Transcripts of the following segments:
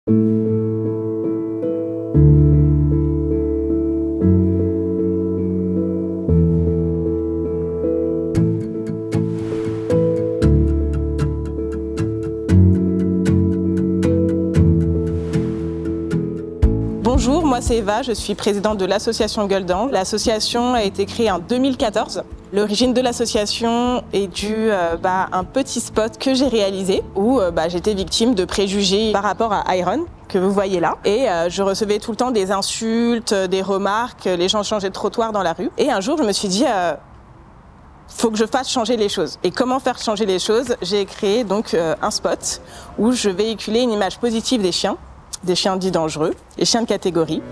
Bonjour, moi c'est Eva, je suis présidente de l'association Gueule d'Ange. L'association a été créée en 2014. L'origine de l'association est due à un petit spot que j'ai réalisé où j'étais victime de préjugés par rapport à Iron, que vous voyez là. Et je recevais tout le temps des insultes, des remarques, les gens changeaient de trottoir dans la rue. Et un jour, je me suis dit, faut que je fasse changer les choses. Et comment faire changer les choses? J'ai créé donc un spot où je véhiculais une image positive des chiens dits dangereux, les chiens de catégorie.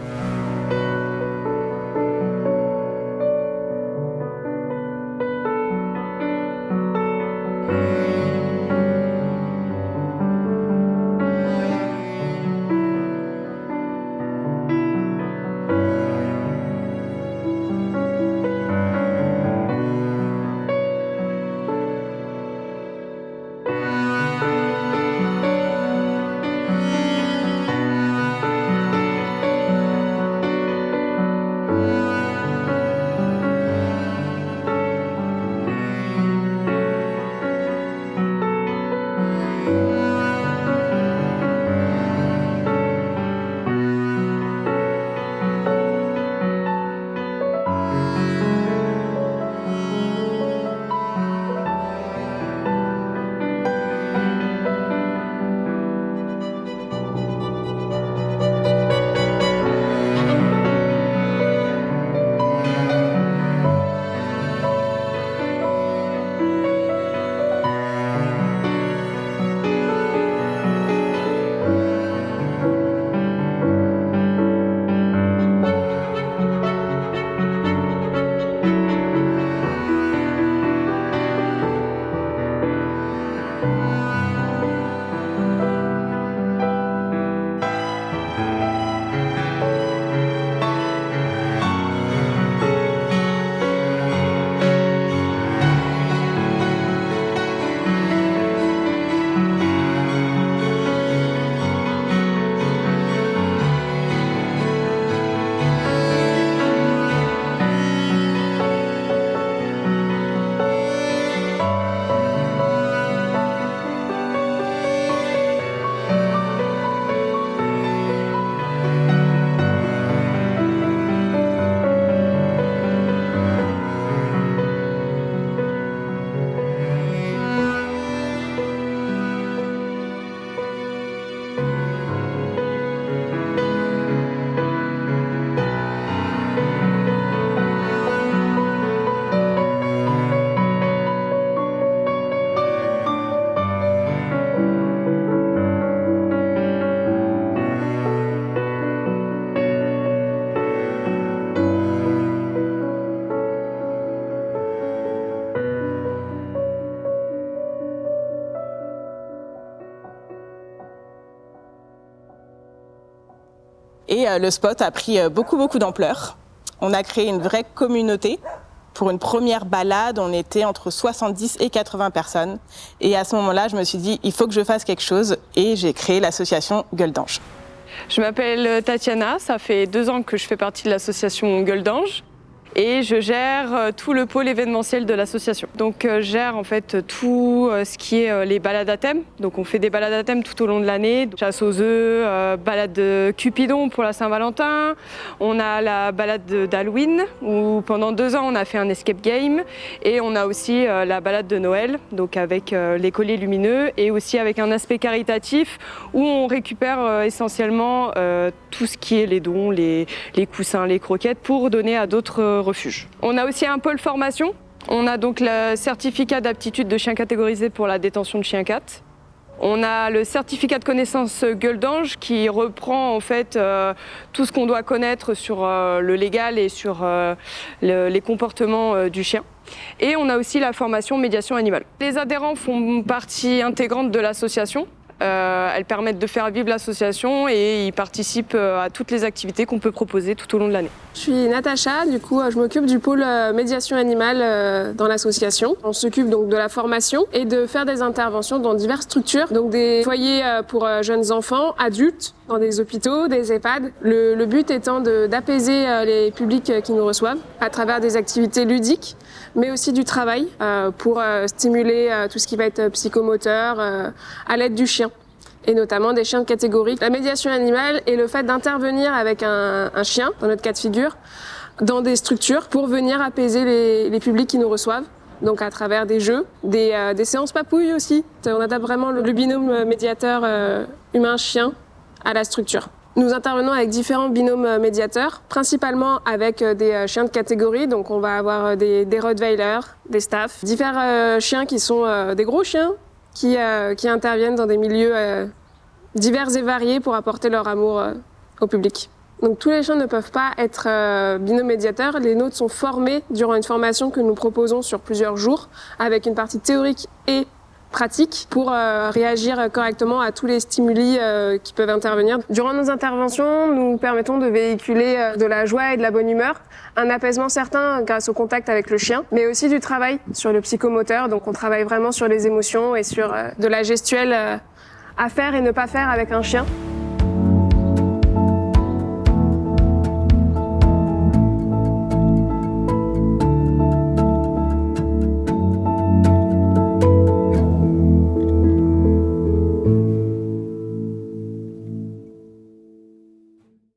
Et le spot a pris beaucoup d'ampleur. On a créé une vraie communauté. Pour une première balade, on était entre 70 et 80 personnes. Et à ce moment-là, je me suis dit, il faut que je fasse quelque chose. Et j'ai créé l'association Gueule d'Ange. Je m'appelle Tatiana, ça fait 2 ans que je fais partie de l'association Gueule d'Ange. Et je gère tout le pôle événementiel de l'association. Donc je gère en fait tout ce qui est les balades à thème. Donc on fait des balades à thème tout au long de l'année. Chasse aux œufs, balade de Cupidon pour la Saint-Valentin. On a la balade d'Halloween où pendant 2 ans on a fait un escape game. Et on a aussi la balade de Noël, donc avec les colliers lumineux et aussi avec un aspect caritatif où on récupère essentiellement tout ce qui est les dons, les coussins, les croquettes pour donner à d'autres refuge. On a aussi un pôle formation. On a donc le certificat d'aptitude de chien catégorisé pour la détention de chiens cat. On a le certificat de connaissance Gueule d'Ange qui reprend en fait tout ce qu'on doit connaître sur le légal et sur les comportements du chien. Et on a aussi la formation médiation animale. Les adhérents font partie intégrante de l'association. Elles permettent de faire vivre l'association et ils participent à toutes les activités qu'on peut proposer tout au long de l'année. Je suis Natacha, du coup je m'occupe du pôle médiation animale dans l'association. On s'occupe donc de la formation et de faire des interventions dans diverses structures, donc des foyers pour jeunes enfants, adultes, dans des hôpitaux, des EHPAD. Le but étant d'apaiser les publics qui nous reçoivent à travers des activités ludiques, mais aussi du travail pour stimuler tout ce qui va être psychomoteur à l'aide du chien, et notamment des chiens de catégorie. La médiation animale est le fait d'intervenir avec un chien, dans notre cas de figure, dans des structures pour venir apaiser les publics qui nous reçoivent. Donc à travers des jeux, des séances papouilles aussi. On adapte vraiment le binôme médiateur humain-chien à la structure. Nous intervenons avec différents binômes médiateurs, principalement avec des chiens de catégorie. Donc on va avoir des Rottweilers, des Staffs, différents chiens qui sont des gros chiens, qui interviennent dans des milieux divers et variés pour apporter leur amour au public. Donc tous les chiens ne peuvent pas être binômes médiateurs. Les nôtres sont formés durant une formation que nous proposons sur plusieurs jours, avec une partie théorique et pratique pour réagir correctement à tous les stimuli qui peuvent intervenir. Durant nos interventions, nous permettons de véhiculer de la joie et de la bonne humeur, un apaisement certain grâce au contact avec le chien, mais aussi du travail sur le psychomoteur. Donc on travaille vraiment sur les émotions et sur de la gestuelle à faire et ne pas faire avec un chien.